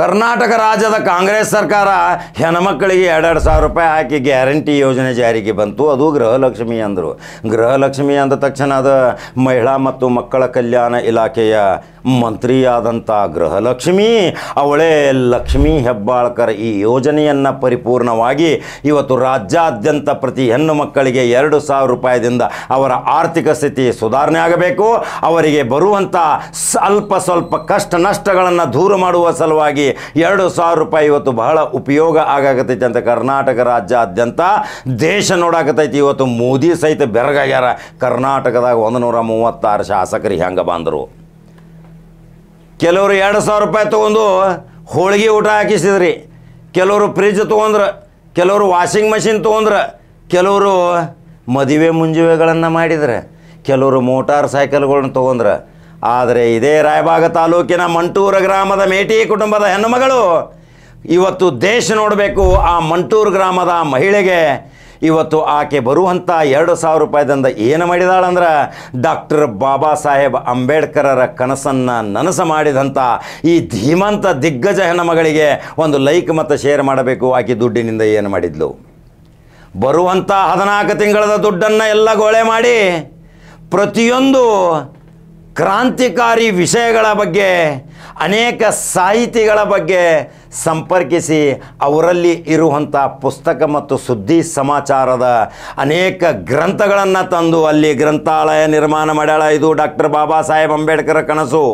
ಕರ್ನಾಟಕ ರಾಜ್ಯದ ಕಾಂಗ್ರೆಸ್ ಸರ್ಕಾರ ಹೆಣ್ಮಕ್ಕಳಿಗೆ 2,000 ರೂಪಾಯಿ ಹಾಕಿ ಗ್ಯಾರಂಟಿ ಯೋಜನೆ ಜಾರಿಗೆ ಬಂತು. ಅದು ಗೃಹಲಕ್ಷ್ಮಿ ಅಂದರು. ಗೃಹಲಕ್ಷ್ಮಿ ಅಂದ ತಕ್ಷಣ ಅದು ಮಹಿಳಾ ಮತ್ತು ಮಕ್ಕಳ ಕಲ್ಯಾಣ ಇಲಾಖೆಯ ಮಂತ್ರಿಯಾದಂಥ ಗೃಹಲಕ್ಷ್ಮಿ ಅವಳೇ ಲಕ್ಷ್ಮೀ ಹೆಬ್ಬಾಳ್ಕರ್ ಈ ಯೋಜನೆಯನ್ನು ಪರಿಪೂರ್ಣವಾಗಿ ಇವತ್ತು ರಾಜ್ಯಾದ್ಯಂತ ಪ್ರತಿ ಹೆಣ್ಣು ಮಕ್ಕಳಿಗೆ 2,000 ರೂಪಾಯಿದಿಂದ ಅವರ ಆರ್ಥಿಕ ಸ್ಥಿತಿ ಸುಧಾರಣೆ ಆಗಬೇಕು, ಅವರಿಗೆ ಬರುವಂಥ ಸ್ವಲ್ಪ ಕಷ್ಟ ನಷ್ಟಗಳನ್ನು ದೂರ ಮಾಡುವ ಸಲುವಾಗಿ 2,000 ರೂಪಾಯಿ ಇವತ್ತು ಬಹಳ ಉಪಯೋಗ ಆಗಾಕತ್ತೈತಿ ಅಂತ ಕರ್ನಾಟಕ ರಾಜ್ಯಾದ್ಯಂತ ದೇಶ ನೋಡಾಕತ್ತೈತಿ. ಇವತ್ತು ಮೋದಿ ಸಹಿತ ಬೆರಗಾಗ್ಯಾರ. ಕರ್ನಾಟಕದಾಗ 136 ಶಾಸಕರಿಗೆ ಹೆಂಗೆ ಬಂದರು. ಕೆಲವರು 2,000 ರೂಪಾಯಿ ತೊಗೊಂಡು ಹೋಳಿಗೆ ಊಟ ಹಾಕಿಸಿದ್ರಿ, ಕೆಲವರು ಫ್ರಿಜ್ ತೊಗೊಂಡ್ರು, ಕೆಲವರು ವಾಷಿಂಗ್ ಮಷಿನ್ ತೊಗೊಂಡ್ರು, ಕೆಲವರು ಮದುವೆ ಮುಂಜುವೆಗಳನ್ನು ಮಾಡಿದ್ರೆ, ಕೆಲವರು ಮೋಟಾರ್ ಸೈಕಲ್ಗಳನ್ನ ತೊಗೊಂಡ್ರು. ಆದರೆ ಇದೇ ರಾಯಬಾಗ ತಾಲೂಕಿನ ಮಂಟೂರು ಗ್ರಾಮದ ಮೇಟಿ ಕುಟುಂಬದ ಹೆಣ್ಣುಮಗಳು ಇವತ್ತು ದೇಶ ನೋಡಬೇಕು. ಆ ಮಂಟೂರು ಗ್ರಾಮದ ಮಹಿಳೆಗೆ ಇವತ್ತು ಆಕೆ ಬರುವಂಥ 2,000 ರೂಪಾಯಿದಿಂದ ಏನು ಮಾಡಿದಾಳಂದ್ರೆ ಡಾಕ್ಟರ್ ಬಾಬಾ ಸಾಹೇಬ್ ಅಂಬೇಡ್ಕರರ ಕನಸನ್ನು ನನಸು ಮಾಡಿದಂಥ ಈ ಧೀಮಂತ ದಿಗ್ಗಜ ಹೆಣ್ಣುಮಗಳಿಗೆ ಒಂದು ಲೈಕ್ ಮತ್ತು ಶೇರ್ ಮಾಡಬೇಕು. ಆಕೆ ದುಡ್ಡಿನಿಂದ ಏನು ಮಾಡಿದ್ಲು, ಬರುವಂಥ 14 ತಿಂಗಳ ದುಡ್ಡನ್ನು ಎಲ್ಲ ಗೋಳೆ ಮಾಡಿ ಪ್ರತಿಯೊಂದು ಕ್ರಾಂತಿಕಾರಿ ವಿಷಯಗಳ ಬಗ್ಗೆ ಅನೇಕ ಸಾಹಿತಿಗಳ ಬಗ್ಗೆ ಸಂಪರ್ಕಿಸಿ ಅವರಲ್ಲಿ ಇರುವಂಥ ಪುಸ್ತಕ ಮತ್ತು ಸುದ್ದಿ ಸಮಾಚಾರದ ಅನೇಕ ಗ್ರಂಥಗಳನ್ನು ತಂದು ಅಲ್ಲಿ ಗ್ರಂಥಾಲಯ ನಿರ್ಮಾಣ ಮಾಡ್ಯಾಳ. ಇದು ಡಾಕ್ಟರ್ ಬಾಬಾ ಸಾಹೇಬ್ ಅಂಬೇಡ್ಕರ್ ಕನಸು.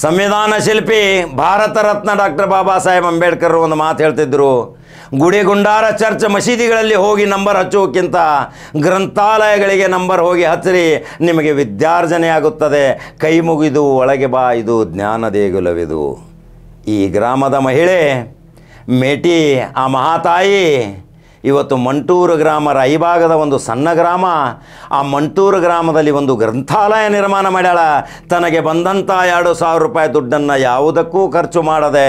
ಸಂವಿಧಾನ ಶಿಲ್ಪಿ ಭಾರತ ರತ್ನ ಡಾಕ್ಟರ್ ಬಾಬಾ ಸಾಹೇಬ್ ಅಂಬೇಡ್ಕರ್ ಒಂದು ಮಾತು ಹೇಳ್ತಿದ್ರು, ಗುಡಿ ಗುಂಡಾರ ಚರ್ಚ್ ಮಸೀದಿಗಳಲ್ಲಿ ಹೋಗಿ ನಂಬರ್ ಹಚ್ಚೋಕ್ಕಿಂತ ಗ್ರಂಥಾಲಯಗಳಿಗೆ ನಂಬರ್ ಹೋಗಿ ಹಚ್ಚಿರಿ, ನಿಮಗೆ ವಿದ್ಯಾರ್ಜನೆ ಆಗುತ್ತದೆ. ಕೈ ಮುಗಿದು ಒಳಗೆ ಬಾ, ಇದು ಜ್ಞಾನ ದೇಗುಲವಿದು. ಈ ಗ್ರಾಮದ ಮಹಿಳೆ ಮೇಟಿ ಆ ಮಹಾತಾಯಿ ಇವತ್ತು ಮಂಟೂರು ಗ್ರಾಮ ರಾಯಬಾಗದ ಒಂದು ಸಣ್ಣ ಗ್ರಾಮ. ಆ ಮಂಟೂರು ಗ್ರಾಮದಲ್ಲಿ ಒಂದು ಗ್ರಂಥಾಲಯ ನಿರ್ಮಾಣ ಮಾಡ್ಯಾಳ. ತನಗೆ ಬಂದಂಥ 2,000 ರೂಪಾಯಿ ದುಡ್ಡನ್ನು ಯಾವುದಕ್ಕೂ ಖರ್ಚು ಮಾಡದೆ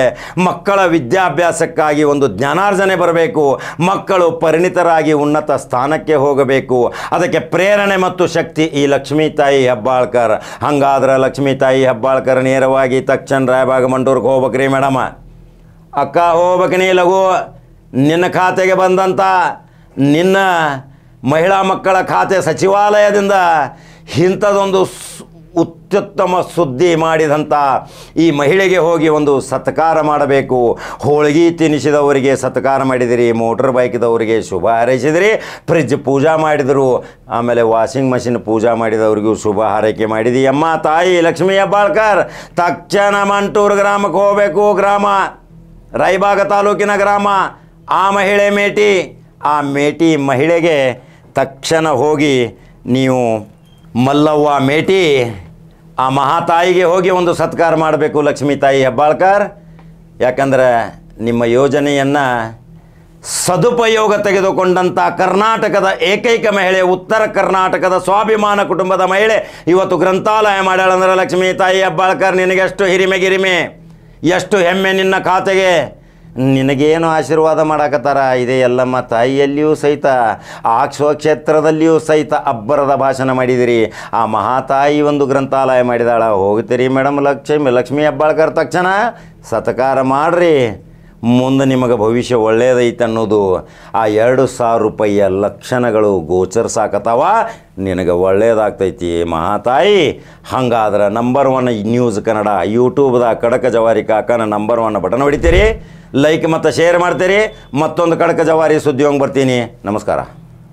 ಮಕ್ಕಳ ವಿದ್ಯಾಭ್ಯಾಸಕ್ಕಾಗಿ ಒಂದು ಜ್ಞಾನಾರ್ಜನೆ ಬರಬೇಕು, ಮಕ್ಕಳು ಪರಿಣಿತರಾಗಿ ಉನ್ನತ ಸ್ಥಾನಕ್ಕೆ ಹೋಗಬೇಕು. ಅದಕ್ಕೆ ಪ್ರೇರಣೆ ಮತ್ತು ಶಕ್ತಿ ಈ ಲಕ್ಷ್ಮೀ ತಾಯಿ ಹೆಬ್ಬಾಳ್ಕರ್. ಹಂಗಾದ್ರೆ ಲಕ್ಷ್ಮೀ ತಾಯಿ ಹೆಬ್ಬಾಳ್ಕರ್ ನೇರವಾಗಿ ತಕ್ಷಣ ರಾಯಬಾಗ ಮಂಟೂರ್ಗೆ ಹೋಗ್ಬೇಕ್ರಿ ಮೇಡಮ. ಅಕ್ಕ ಹೋಗ್ಬೇಕು ನೀ ಲಘು. ನಿನ್ನ ಖಾತೆಗೆ ಬಂದಂಥ ನಿನ್ನ ಮಹಿಳಾ ಮಕ್ಕಳ ಖಾತೆ ಸಚಿವಾಲಯದಿಂದ ಇಂಥದ್ದೊಂದು ಅತ್ಯುತ್ತಮ ಸುದ್ದಿ ಮಾಡಿದಂಥ ಈ ಮಹಿಳೆಗೆ ಹೋಗಿ ಒಂದು ಸತ್ಕಾರ ಮಾಡಬೇಕು. ಹೋಳಿಗೆ ತಿನ್ನಿಸಿದವರಿಗೆ ಸತ್ಕಾರ ಮಾಡಿದಿರಿ, ಮೋಟರ್ ಬೈಕ್ದವರಿಗೆ ಶುಭ ಹಾರೈಸಿದಿರಿ, ಫ್ರಿಜ್ ಪೂಜಾ ಮಾಡಿದರು, ಆಮೇಲೆ ವಾಷಿಂಗ್ ಮಷಿನ್ ಪೂಜಾ ಮಾಡಿದವರಿಗೂ ಶುಭ ಹಾರೈಕೆ ಮಾಡಿದಿ. ಅಮ್ಮ ತಾಯಿ ಲಕ್ಷ್ಮೀ ಹೆಬ್ಬಾಳ್ಕರ್ ತಕ್ಷಣ ಮಂಟೂರು ಗ್ರಾಮಕ್ಕೆ ಹೋಗಬೇಕು. ಗ್ರಾಮ ರಾಯಬಾಗ ತಾಲೂಕಿನ ಗ್ರಾಮ. ಆ ಮಹಿಳೆ ಮೇಟಿ, ಆ ಮೇಟಿ ಮಹಿಳೆಗೆ ತಕ್ಷಣ ಹೋಗಿ ನೀವು ಮಲ್ಲವ್ವ ಮೇಟಿ ಆ ಮಹಾತಾಯಿಗೆ ಹೋಗಿ ಒಂದು ಸತ್ಕಾರ ಮಾಡಬೇಕು ಲಕ್ಷ್ಮೀ ತಾಯಿ ಹೆಬ್ಬಾಳ್ಕರ್. ಯಾಕಂದರೆ ನಿಮ್ಮ ಯೋಜನೆಯನ್ನು ಸದುಪಯೋಗ ತೆಗೆದುಕೊಂಡಂಥ ಕರ್ನಾಟಕದ ಏಕೈಕ ಮಹಿಳೆ, ಉತ್ತರ ಕರ್ನಾಟಕದ ಸ್ವಾಭಿಮಾನ ಕುಟುಂಬದ ಮಹಿಳೆ ಇವತ್ತು ಗ್ರಂಥಾಲಯ ಮಾಡ್ಯಾಳಂದ್ರೆ ಲಕ್ಷ್ಮೀ ತಾಯಿ ಹೆಬ್ಬಾಳ್ಕರ್ ನಿನಗೆ ಎಷ್ಟು ಹಿರಿಮೆ, ಎಷ್ಟು ಹೆಮ್ಮೆ ನಿನ್ನ ಖಾತೆಗೆ. ನಿನಗೇನು ಆಶೀರ್ವಾದ ಮಾಡಾಕತ್ತಾರ ಇದೆ ಎಲ್ಲಮ್ಮ ತಾಯಿಯಲ್ಲಿಯೂ ಸಹಿತ, ಆ ಸ್ವಕ್ಷೇತ್ರದಲ್ಲಿಯೂ ಸಹಿತ ಅಬ್ಬರದ ಭಾಷಣ ಮಾಡಿದಿರಿ. ಆ ಮಹಾತಾಯಿ ಒಂದು ಗ್ರಂಥಾಲಯ ಮಾಡಿದಾಳ. ಹೋಗ್ತೀರಿ ಮೇಡಮ್ ಲಕ್ಷ್ಮೀ ಹೆಬ್ಬಾಳ್ಕರ್ ತಕ್ಷಣ ಸತ್ಕಾರ ಮಾಡಿರಿ. ಮುಂದೆ ನಿಮಗೆ ಭವಿಷ್ಯ ಒಳ್ಳೆಯದೈತೆ ಅನ್ನೋದು ಆ 2,000 ರೂಪಾಯಿಯ ಲಕ್ಷಣಗಳು ಗೋಚರಿಸಾಕತ್ತಾವ. ನಿನಗೆ ಒಳ್ಳೆಯದಾಗ್ತೈತಿ ಮಹಾತಾಯಿ. ಹಂಗಾದ್ರೆ ನಂಬರ್ 1 ನ್ಯೂಸ್ ಕನ್ನಡ ಯೂಟ್ಯೂಬ್ದಾಗ ಕಡಕ ಜವಾರಿ ಕಾಕನ ನಂಬರ್ 1 ಬಟನ್ ಹೊಡಿತೀರಿ, ಲೈಕ್ ಮತ್ತು ಶೇರ್ ಮಾಡ್ತೀರಿ. ಮತ್ತೊಂದು ಕಡಕ ಜವಾರಿ ಸುದ್ದಿ ಹೋಗಿ ಬರ್ತೀನಿ. ನಮಸ್ಕಾರ.